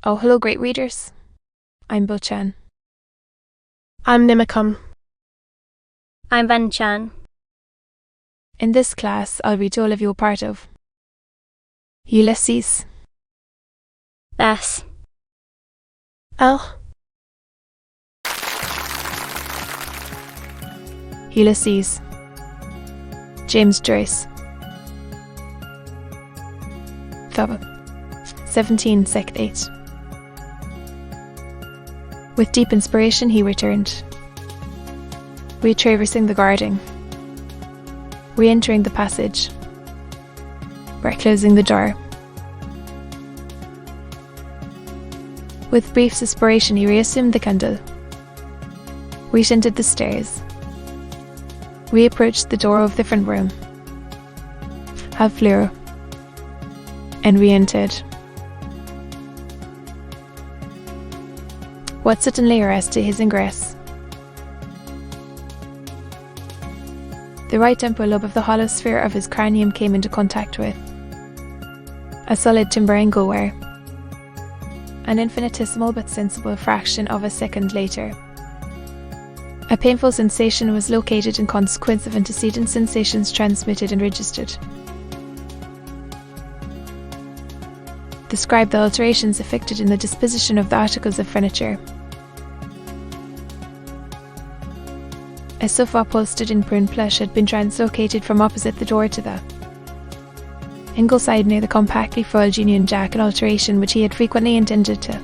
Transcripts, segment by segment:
Oh, hello, great readers. I'm Bo-chan. I'm Nimacum. I'm Van-chan. In this class, I'll read all of you a part of Ulysses, S. L. Ulysses, James Joyce. Fab. 17 Sect 8. With deep inspiration he returned, retraversing the guarding, re-entering the passage, reclosing the door. With brief suspiration he reassumed the candle, re-ascended the stairs, re-approached the door of the front room, half flew, and re-entered. What suddenly arrested his ingress? The right temporal lobe of the hollow sphere of his cranium came into contact with a solid timber angle where, an infinitesimal but sensible fraction of a second later, a painful sensation was located in consequence of antecedent sensations transmitted and registered. Describe the alterations effected in the disposition of the articles of furniture. A sofa upholstered in prune plush had been translocated from opposite the door to the angle side near the compactly foiled Union Jack, an alteration which he had frequently intended to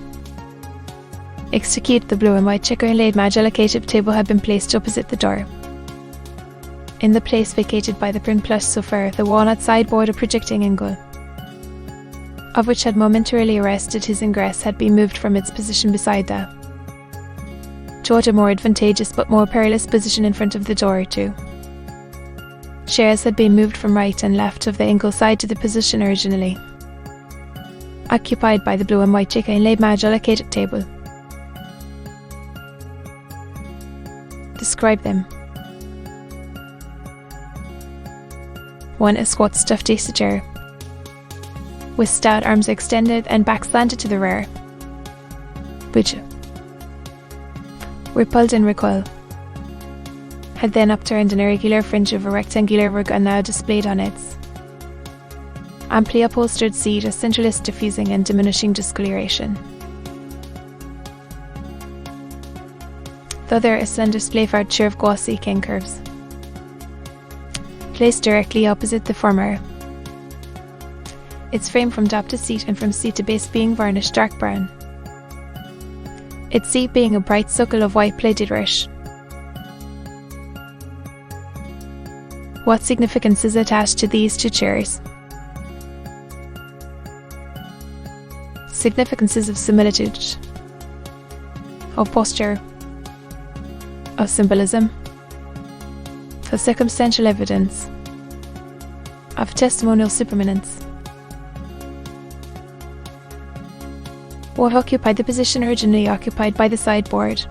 execute. The blue and white checker inlaid magnificative table had been placed opposite the door. In the place vacated by the prune plush sofa, the walnut sideboard, a projecting angle of which had momentarily arrested his ingress, had been moved from its position beside the toward a more advantageous but more perilous position in front of the door too. Chairs had been moved from right and left of the angle side to the position originally occupied by the blue and white checker inlaid magnificative table. Describe them. 1. A squat stuffed easy chair, with stout arms extended and back slanted to the rear, which, repelled in recoil, had then upturned an irregular fringe of a rectangular rug and now displayed on its amply upholstered seat a centralist diffusing and diminishing discoloration. The other a slender splay-furniture of glossy cane curves, placed directly opposite the former, its frame from top to seat and from seat to base being varnished dark brown, its seat being a bright suckle of white plated rush. What significance is attached to these two chairs? Significances of similitude, of posture, of symbolism, of circumstantial evidence, of testimonial supermanence. What occupied the position originally occupied by the sideboard?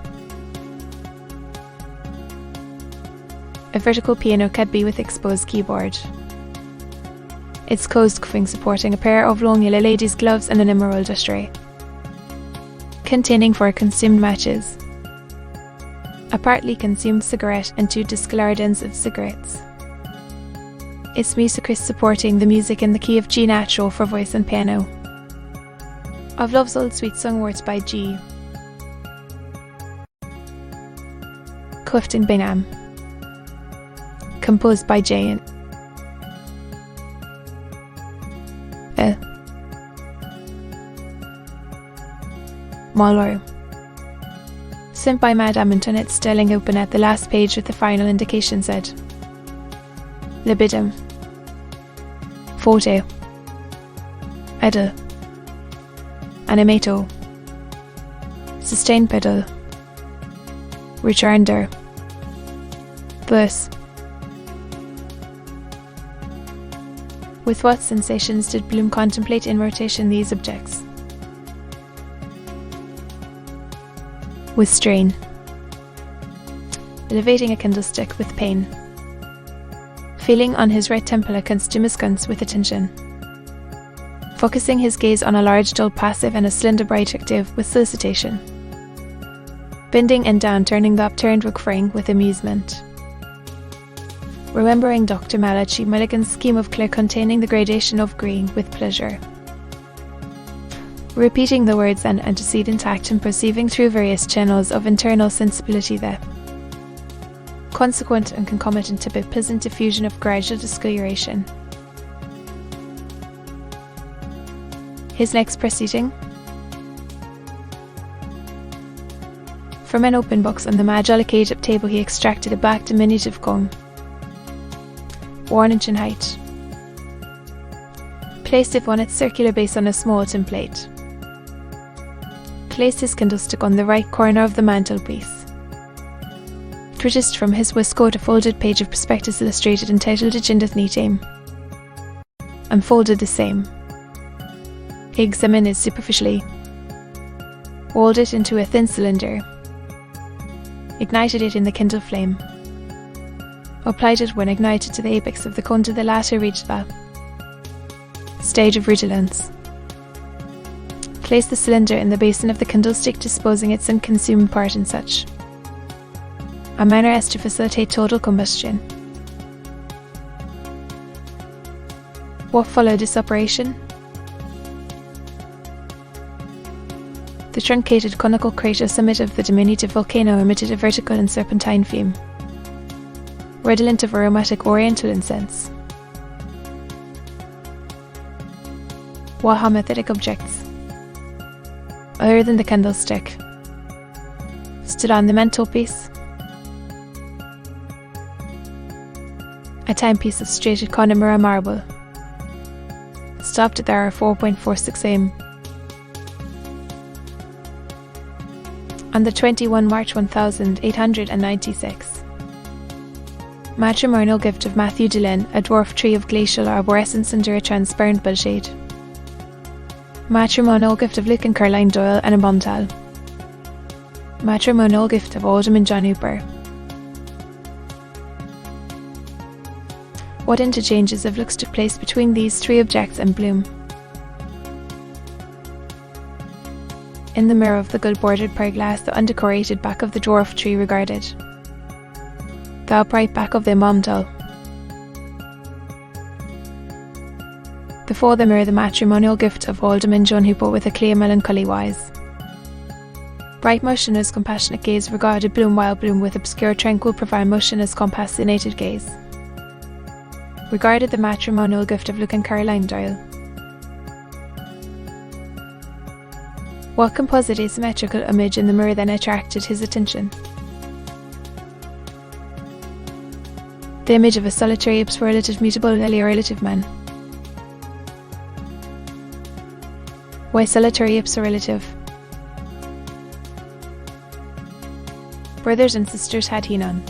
A vertical piano cadby with exposed keyboard, its closed cuffing supporting a pair of long yellow ladies' gloves and an emerald ashtray containing 4 consumed matches, a partly consumed cigarette and 2 discolored ends of cigarettes. Its music is supporting the music in the key of G natural for voice and piano, of Love's Old Sweet Song words by G. Clifton Bingham, composed by J. Malloy, sent by Madame Antoinette Sterling, open at the last page with the final indication said Libidum, Forte, Edel, Animato, Sustained pedal, Returnder, Bliss. With what sensations did Bloom contemplate in rotation these objects? With strain, elevating a candlestick with pain, feeling on his right temple against Jimiscans with attention, focusing his gaze on a large dull passive and a slender bright octave with solicitation. Bending and down, turning the upturned refrain with amusement. Remembering Dr. Malachi Mulligan's scheme of clear containing the gradation of green with pleasure. Repeating the words and antecedent act and perceiving through various channels of internal sensibility the consequent and concomitant to be pleasant diffusion of gradual discoloration. His next proceeding. From an open box on the majolicated table he extracted a black diminutive comb, 1 inch in height. Placed it on its circular base on a small tin plate. Placed his candlestick on the right corner of the mantelpiece. Produced from his waistcoat a folded page of prospectus illustrated entitled Agendeth Neatem. Unfolded the same. He examined it superficially. Rolled it into a thin cylinder. Ignited it in the kindle flame. Applied it when ignited to the apex of the cone to the latter reached the stage of vigilance. Place the cylinder in the basin of the candlestick, disposing its unconsumed part in such a manner as to facilitate total combustion. What followed this operation? The truncated conical crater summit of the diminutive volcano emitted a vertical and serpentine fume, redolent of aromatic oriental incense. What homothetic objects, other than the candlestick, stood on the mantelpiece? A timepiece of straighted Connemara marble, stopped at the hour 4.46 am. On the 21 March 1896. Matrimonial gift of Matthew Dillon, a dwarf tree of glacial arborescence under a transparent bellshade. Matrimonial gift of Luke and Caroline Doyle and a Bombtal. Matrimonial gift of Alderman John Hooper. What interchanges of looks took place between these 3 objects and Bloom? In the mirror of the gold-bordered pearl glass, the undecorated back of the dwarf tree regarded the upright back of the Bombtal. Before the mirror, the matrimonial gift of Alderman John Hooper with a clear melancholy wise. Bright motionless compassionate gaze regarded Bloom, while Bloom with obscure tranquil profound motionless compassionated gaze regarded the matrimonial gift of Luke and Caroline Doyle. What composite asymmetrical image in the mirror then attracted his attention? The image of a solitary ipso-relative mutable allele-relative man. Why solitary ipso-relative? Brothers and sisters had he none.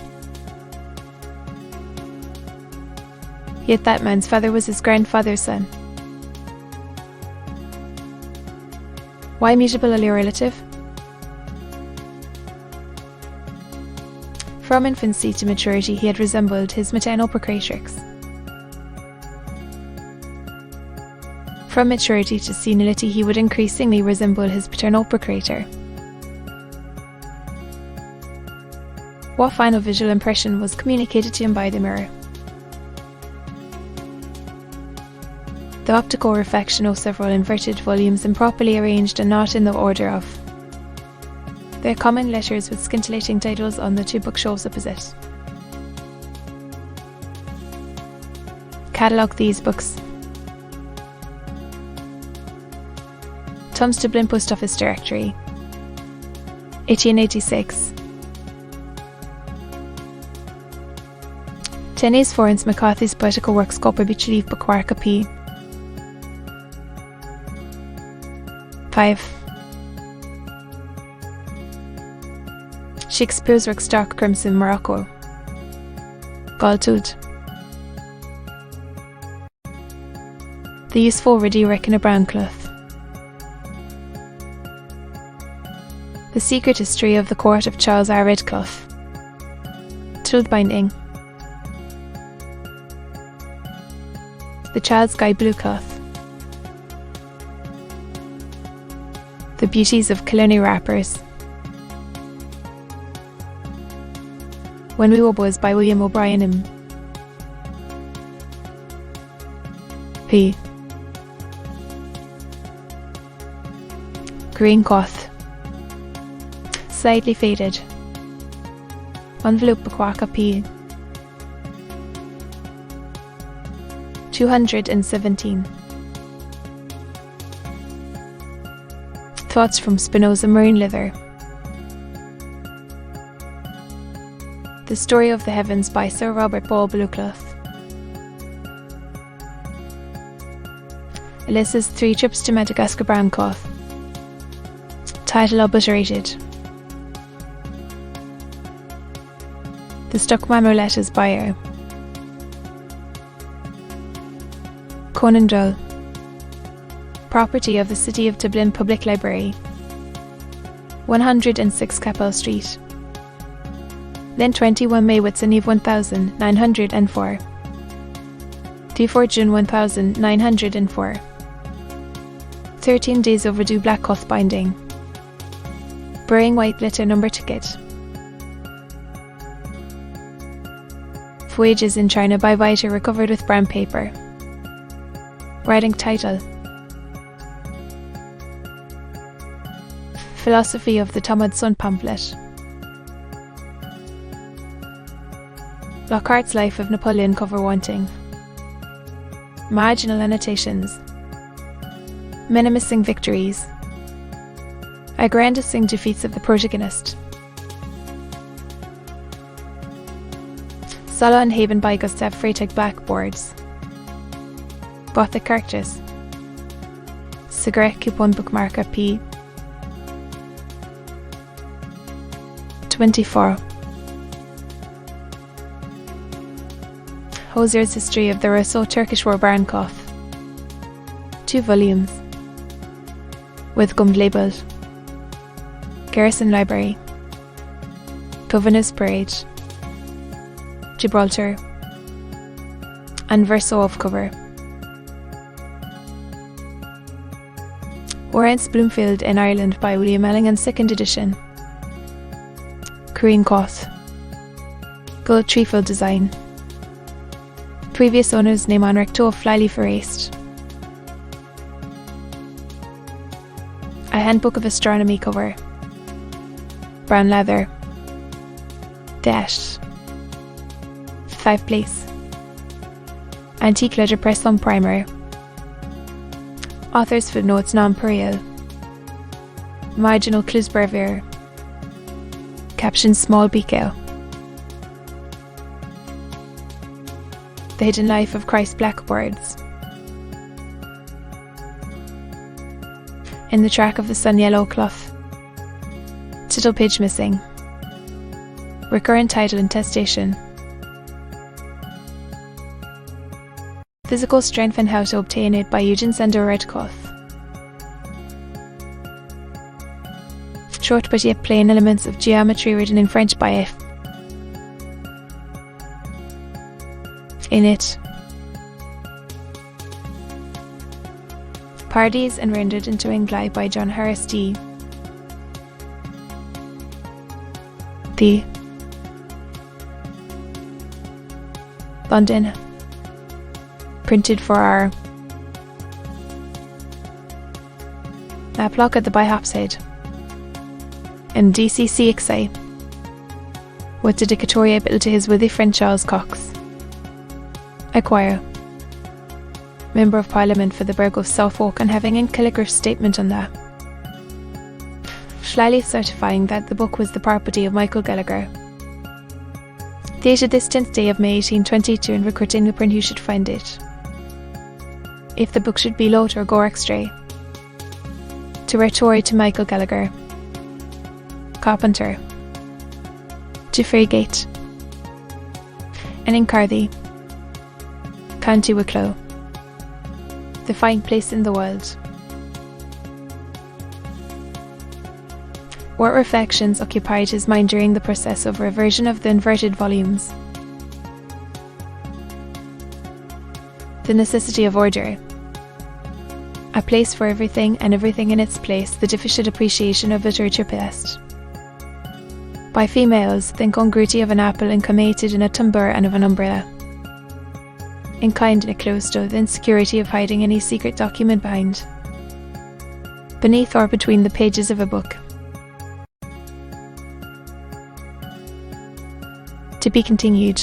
Yet that man's father was his grandfather's son. Why mutable allele-relative? From infancy to maturity he had resembled his maternal procreatrix. From maturity to senility he would increasingly resemble his paternal procreator. What final visual impression was communicated to him by the mirror? The optical reflection of several inverted volumes improperly arranged and not in the order of their common letters with scintillating titles on the 2 bookshelves opposite. Catalogue these books. Tom's Dublin Post Office Directory, 1886. Tenny's Florence McCarthy's Poetical Works Copper Beach Leaf Bookwark P. 5. Shakespeare's Works Dark Crimson Morocco, Galtud. The Useful Ready Reckon a Brown Cloth. The Secret History of the Court of Charles R. Redcliffe, Tilled Binding. The Child's Sky Blue Cloth. The Beauties of Killarney Wrappers. When We Were Boys by William O'Brien M. P. Green cloth. Slightly faded. Envelope Bakwaka P. 217. Thoughts from Spinoza Marine Leather. The Story of the Heavens by Sir Robert Ball Bluecloth. Ulysses 3 Trips to Madagascar Brown Cloth. Title obliterated. The Stuckman Letters Buyer. Conan Doyle. Property of the City of Dublin Public Library. 106 Capel Street. Then 21 May Whitsun 1904. 24 June 1904. 13 days overdue black cloth binding. Burying white letter number ticket. Voyages in China by Vita recovered with brown paper. Writing title. Philosophy of the Tomad Sun pamphlet. Lockhart's Life of Napoleon cover wanting. Marginal annotations. Minimizing victories. Aggrandizing defeats of the protagonist. Sala and Haven by Gustav Freytag Blackboards. Gothic characters. Cigarette coupon bookmarker P. 24. Hosier's History of the Russo-Turkish War Brown Cloth. 2 volumes. With gummed labelled. Garrison Library. Governor's Parade. Gibraltar. And Verso of cover. Lawrence Bloomfield in Ireland by William Ellingham 2nd edition. Green cloth. Gold trefoil design. Previous owner's name on recto of flyleaf erased. A handbook of astronomy cover. Brown leather. Dash. 5 place. Antique leather press on primer. Author's footnotes non-perial. Marginal clues brevier. Caption small beakel. The Hidden Life of Christ Blackboards. In the Track of the Sun yellow cloth. Tittle page missing. Recurrent title intestation. Physical strength and how to obtain it by Eugene Sender red cloth. Short but yet plain elements of geometry written in French by F. In it. Parties and rendered into Inglai by John Harris D. The London. Printed for our Naplock at the Byhopshead. And DCCXA. With dedicatory bill to his worthy friend Charles Cox. Acquire. Member of Parliament for the Burgh of Southwark and having in calligraph statement on that. Slyly certifying that the book was the property of Michael Gallagher. Dated this 10th day of May 1822 and requesting the print who should find it. If the book should be lost or go extra. To Retory to Michael Gallagher. Carpenter. To Ferrygate. And in Carthy. County Wicklow. The fine place in the world. What reflections occupied his mind during the process of reversion of the inverted volumes? The necessity of order. A place for everything and everything in its place, the deficient appreciation of it or your best. By females, the incongruity of an apple incommated in a tumbler and of an umbrella. In kind in a closed door, the insecurity of hiding any secret document behind. Beneath or between the pages of a book. To be continued.